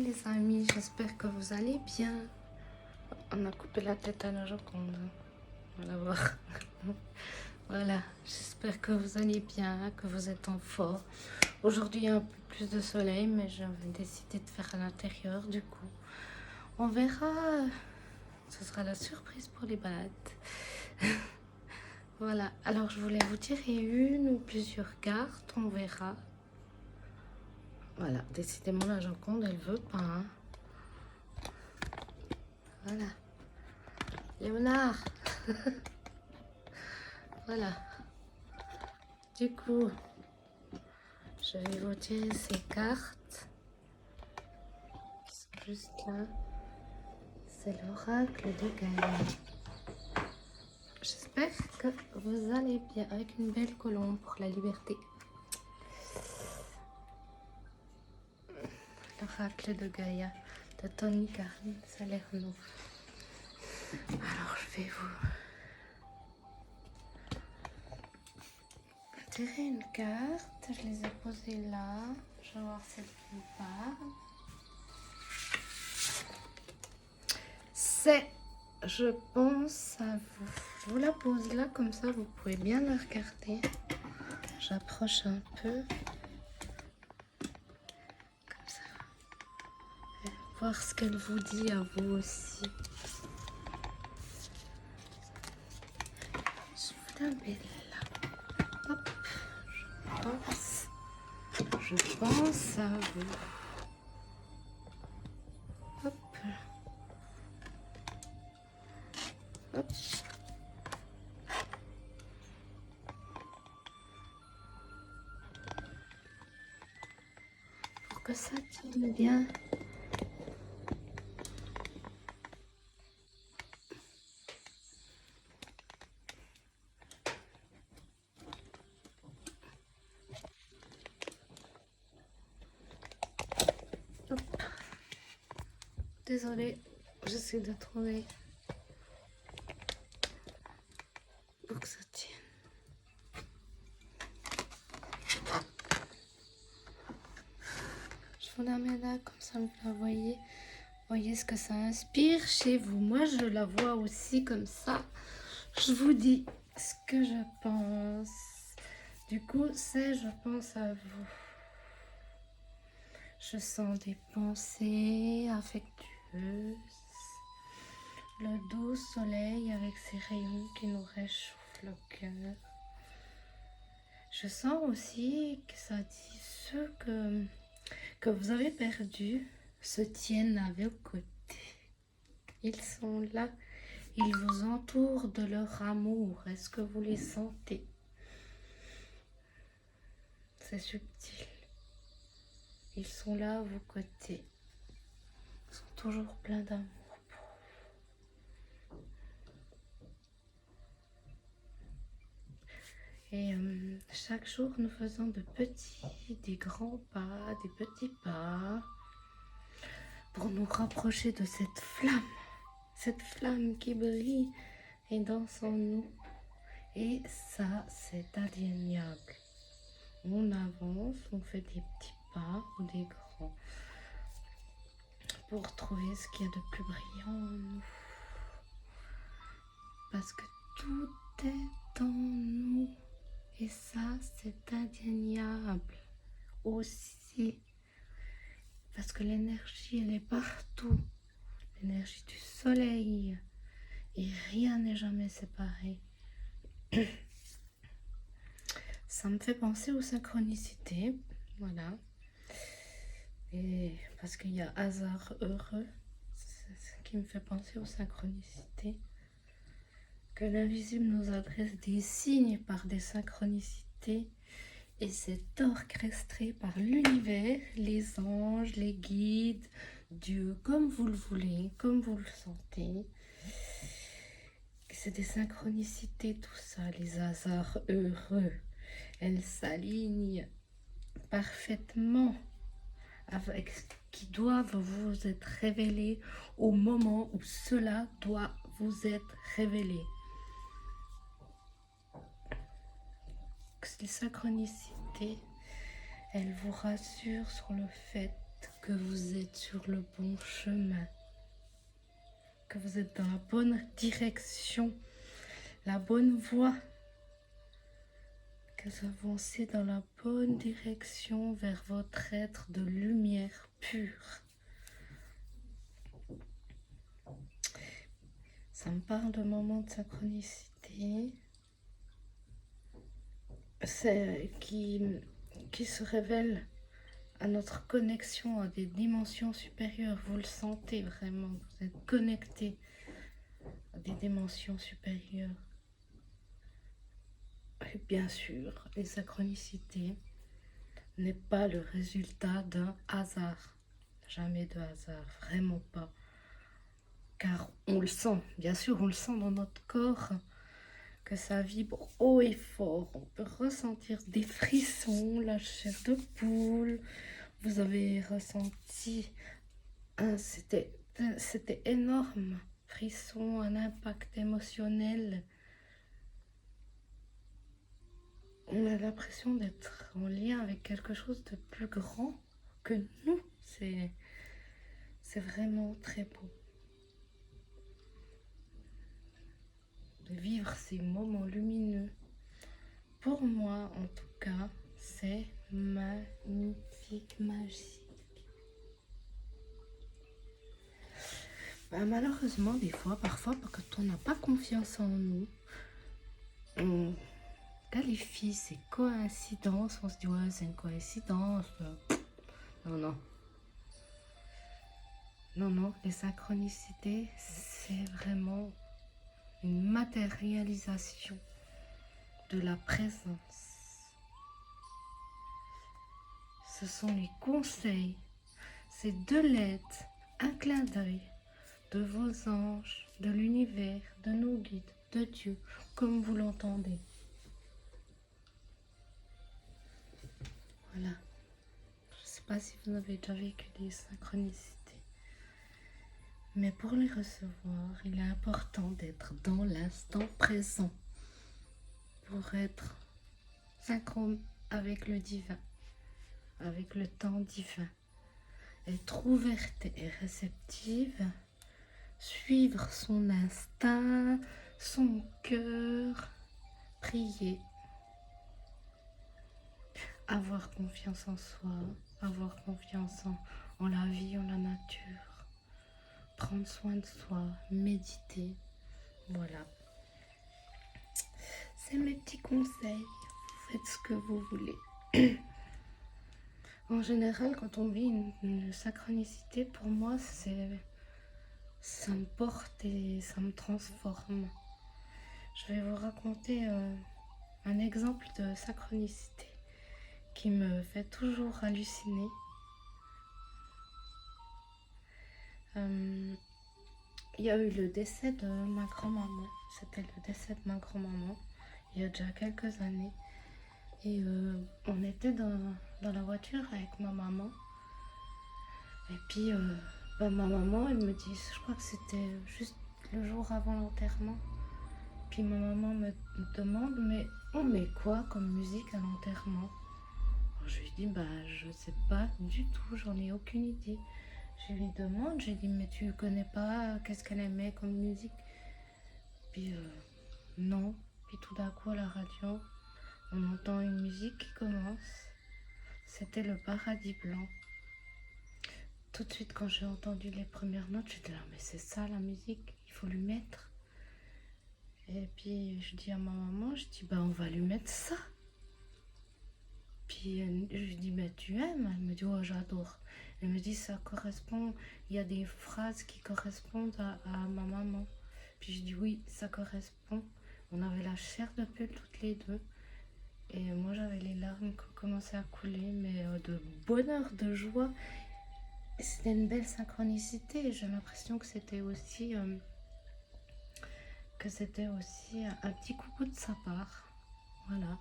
les amis, j'espère que vous allez bien. On a coupé la tête à la Joconde. On va la voir. Voilà, j'espère que vous allez bien, que vous êtes en forme. Aujourd'hui, il y a un peu plus de soleil, mais j'avais décidé de faire à l'intérieur. Du coup, on verra. Ce sera la surprise pour les balades. Voilà, alors je voulais vous tirer une ou plusieurs cartes, on verra. Voilà, décidément la Joconde, elle veut pas. Hein. Voilà. Léonard. Voilà. Du coup, je vais vous tirer ces cartes qui sont juste là. C'est l'oracle de Gaïa. J'espère que vous allez bien avec une belle colombe pour la liberté. L'oracle de Gaïa de Tony Karim Salerno. Alors, je vais vous tirer une carte. Je les ai posées là. Je vais voir si elle me parle. C'est, je pense, à vous. Je vous la pose là, comme ça, vous pouvez bien la regarder. J'approche un peu. Comme ça. Et voir ce qu'elle vous dit à vous aussi. Je vous la mets là. Hop. Je pense à vous. Hop. Hop. Pour que ça tienne bien. Hop. Désolée, j'essaie de trouver pour que ça tienne. Je vous la mets là, comme ça vous la voyez. Voyez ce que ça inspire chez vous. Moi, je la vois aussi comme ça. Je vous dis ce que je pense. Du coup, c'est je pense à vous. Je sens des pensées affectueuses. Le doux soleil avec ses rayons qui nous réchauffent le cœur. Je sens aussi que ça dit ceux que vous avez perdus se tiennent à vos côtés. Ils sont là. Ils vous entourent de leur amour. Est-ce que vous les sentez? C'est subtil. Ils sont là à vos côtés. Ils sont toujours pleins d'amour pour vous. Et chaque jour, nous faisons des grands pas, des petits pas pour nous rapprocher de cette flamme qui brille et danse en nous. Et ça, c'est indéniable. On avance, on fait des petits pas ou des grands pour trouver ce qu'il y a de plus brillant en nous. Parce que tout est en nous. Et ça, c'est indéniable aussi. Parce que l'énergie, elle est partout. L'énergie du soleil. Et rien n'est jamais séparé. Ça me fait penser aux synchronicités. Voilà. Et parce qu'il y a hasard heureux. C'est ce qui me fait penser aux synchronicités. Que l'invisible nous adresse des signes par des synchronicités. Et c'est orchestré par l'univers, les anges, les guides, Dieu, comme vous le voulez, comme vous le sentez. C'est des synchronicités, tout ça, les hasards heureux. Elles s'alignent parfaitement avec ce qui doivent vous être révélés au moment où cela doit vous être révélé. Les synchronicités, elles vous rassurent sur le fait que vous êtes sur le bon chemin, que vous êtes dans la bonne direction, la bonne voie, que vous avancez dans la bonne direction vers votre être de lumière pure. Ça me parle de moments de synchronicité qui se révèlent à notre connexion à des dimensions supérieures. Vous le sentez vraiment, vous êtes connecté à des dimensions supérieures. Et bien sûr, les synchronicités n'est pas le résultat d'un hasard. Jamais de hasard, vraiment pas. Car on le sent, bien sûr, on le sent dans notre corps, que ça vibre haut et fort. On peut ressentir des frissons, la chair de poule. Vous avez ressenti, c'était énorme, frisson, un impact émotionnel. On a l'impression d'être en lien avec quelque chose de plus grand que nous. C'est vraiment très beau. De vivre ces moments lumineux. Pour moi, en tout cas, c'est magnifique, magique. Ben, malheureusement, des fois, parfois, quand on n'a pas confiance en nous, on qualifie ces coïncidences, on se dit ouais, c'est une coïncidence. Non, non. Non, non, les synchronicités, c'est vraiment une matérialisation de la présence. Ce sont les conseils, c'est de l'aide, un clin d'œil de vos anges, de l'univers, de nos guides, de Dieu, comme vous l'entendez. Voilà. Je ne sais pas si vous avez déjà vécu des synchronicités. Mais pour les recevoir, il est important d'être dans l'instant présent pour être synchrone avec le divin, avec le temps divin. Être ouverte et réceptive, suivre son instinct, son cœur, prier, avoir confiance en soi, avoir confiance en la vie, en la nature, prendre soin de soi, méditer, voilà. C'est mes petits conseils, vous faites ce que vous voulez. En général, quand on vit une synchronicité, pour moi, ça me porte et ça me transforme. Je vais vous raconter un exemple de synchronicité qui me fait toujours halluciner. Il y a eu le décès de ma grand-maman. C'était le décès de ma grand-maman il y a déjà quelques années. Et on était dans la voiture avec ma maman. Et puis ma maman, elle me dit, je crois que c'était juste le jour avant l'enterrement. Puis ma maman me demande, mais on met quoi comme musique à l'enterrement? Je lui dis, je sais pas du tout, j'en ai aucune idée. Je lui demande, j'ai dit, mais tu connais pas qu'est-ce qu'elle aimait comme musique? Puis non. Puis tout d'un coup à la radio, on entend une musique qui commence. C'était le Paradis Blanc. Tout de suite quand j'ai entendu les premières notes, j'étais là, mais c'est ça la musique, il faut lui mettre. Et puis je dis à ma maman, je dis, on va lui mettre ça. Puis je lui dis, mais tu aimes? Elle me dit, oh j'adore. Elle me dit, ça correspond, il y a des phrases qui correspondent à ma maman. Puis je dis, oui, ça correspond. On avait la chair de poule toutes les deux. Et moi j'avais les larmes qui commençaient à couler, mais de bonheur, de joie. Et c'était une belle synchronicité. J'ai l'impression que c'était aussi un petit coucou de sa part. Voilà,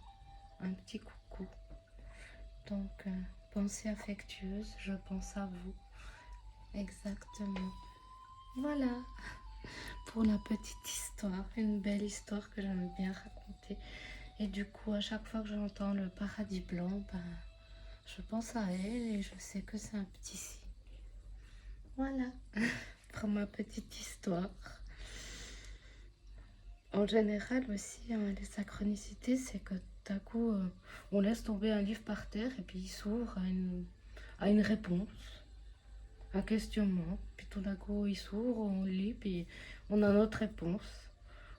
un petit coucou. Donc, pensée affectueuse, je pense à vous. Exactement. Voilà, pour la petite histoire, une belle histoire que j'aime bien raconter. Et du coup, à chaque fois que j'entends le Paradis Blanc, je pense à elle et je sais que c'est un petit signe. Voilà, pour ma petite histoire. En général aussi, hein, les synchronicités, c'est que d'un coup, on laisse tomber un livre par terre et puis il s'ouvre à une réponse, un questionnement. Puis tout d'un coup, il s'ouvre, on lit, puis on a notre réponse.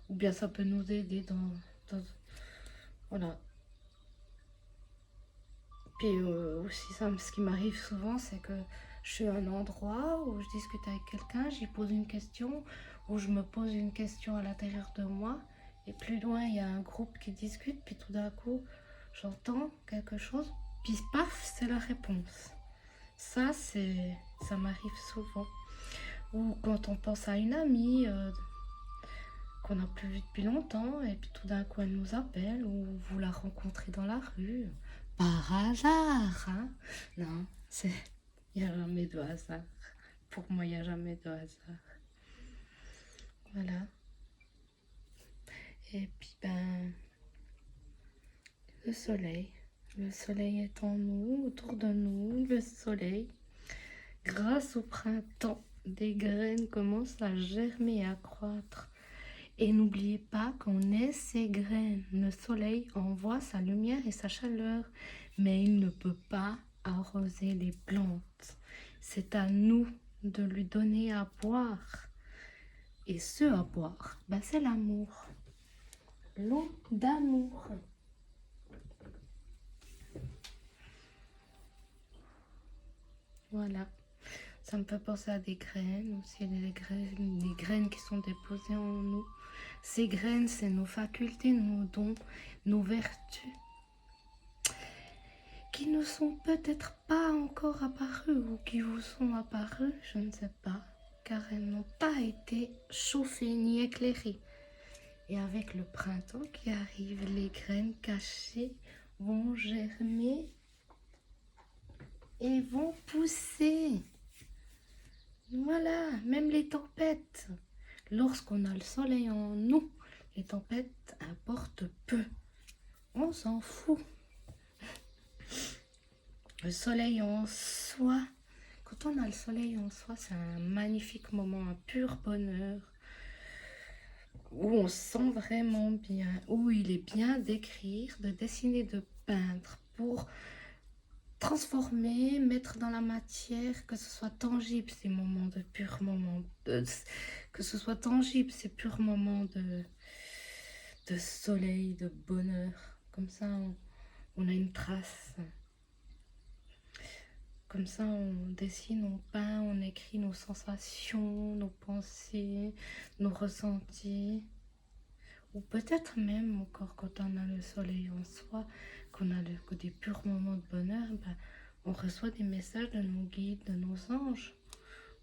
Ou bien ça peut nous aider voilà. Puis aussi, ce qui m'arrive souvent, c'est que je suis à un endroit où je discute avec quelqu'un, j'y pose une question, ou je me pose une question à l'intérieur de moi, et plus loin, il y a un groupe qui discute, puis tout d'un coup, j'entends quelque chose, puis paf, c'est la réponse. Ça m'arrive souvent. Ou quand on pense à une amie qu'on n'a plus vue depuis longtemps, et puis tout d'un coup, elle nous appelle, ou vous la rencontrez dans la rue. Par hasard, hein? Non, il n'y a jamais de hasard. Pour moi, il n'y a jamais de hasard. Voilà. Et puis, ben, le soleil. Le soleil est en nous, autour de nous, le soleil. Grâce au printemps, des graines commencent à germer et à croître. Et n'oubliez pas qu'on est ces graines. Le soleil envoie sa lumière et sa chaleur, mais il ne peut pas arroser les plantes. C'est à nous de lui donner à boire. Et ce à boire, ben c'est l'amour. L'eau d'amour. Voilà. Ça me fait penser à des graines, aussi des graines qui sont déposées en nous. Ces graines, c'est nos facultés, nos dons, nos vertus, qui ne sont peut-être pas encore apparues ou qui vous sont apparues, je ne sais pas, car elles n'ont pas été chauffées ni éclairées. Et avec le printemps qui arrive, les graines cachées vont germer et vont pousser. Voilà, même les tempêtes. Lorsqu'on a le soleil en nous, les tempêtes importent peu. On s'en fout. Le soleil en soi, quand on a le soleil en soi, c'est un magnifique moment, un pur bonheur, où on se sent vraiment bien, où il est bien d'écrire, de dessiner, de peindre, pour transformer, mettre dans la matière, que ce soit tangible, ces moments de pur moment, que ce soit tangible, ces purs moments de soleil, de bonheur. Comme ça, on a une trace. Comme ça, on dessine, on peint, on écrit nos sensations, nos pensées, nos ressentis. Ou peut-être même encore quand on a le soleil en soi, qu'on a que des purs moments de bonheur, ben, on reçoit des messages de nos guides, de nos anges,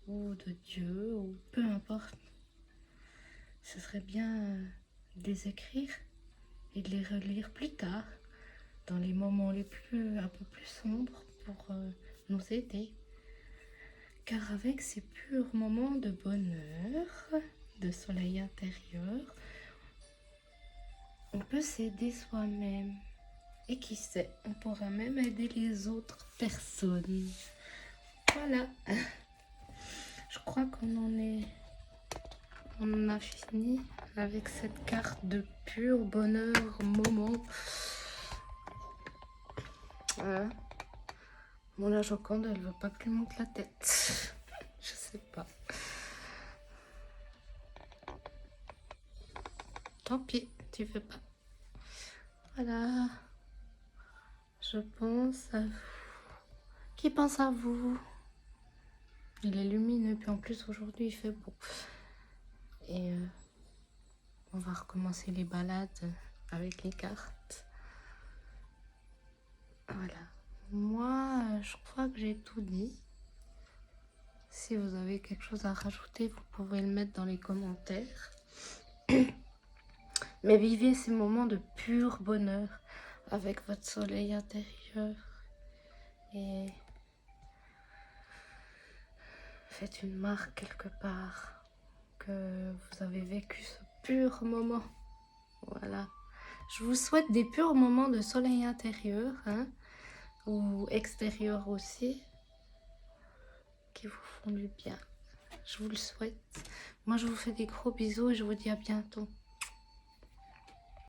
ou de Dieu, ou peu importe. Ce serait bien de les écrire et de les relire plus tard, dans les moments un peu plus sombres, pour nous aider. Car avec ces purs moments de bonheur, de soleil intérieur, on peut s'aider soi-même. Et qui sait, on pourra même aider les autres personnes. Voilà. Je crois on en a fini avec cette carte de pur bonheur moment. Bon, la Joconde, elle veut pas que je lui monte la tête. Je sais pas. Tant pis, tu veux pas. Voilà. Je pense à vous. Qui pense à vous? Il est lumineux, puis en plus aujourd'hui il fait beau. Et on va recommencer les balades avec les cartes. Voilà. Moi, je crois que j'ai tout dit. Si vous avez quelque chose à rajouter, vous pouvez le mettre dans les commentaires. Mais vivez ces moments de pur bonheur avec votre soleil intérieur. Et faites une marque quelque part que vous avez vécu ce pur moment. Voilà. Je vous souhaite des purs moments de soleil intérieur, hein, ou extérieur aussi, qui vous font du bien. Je vous le souhaite. Moi, je vous fais des gros bisous et je vous dis à bientôt.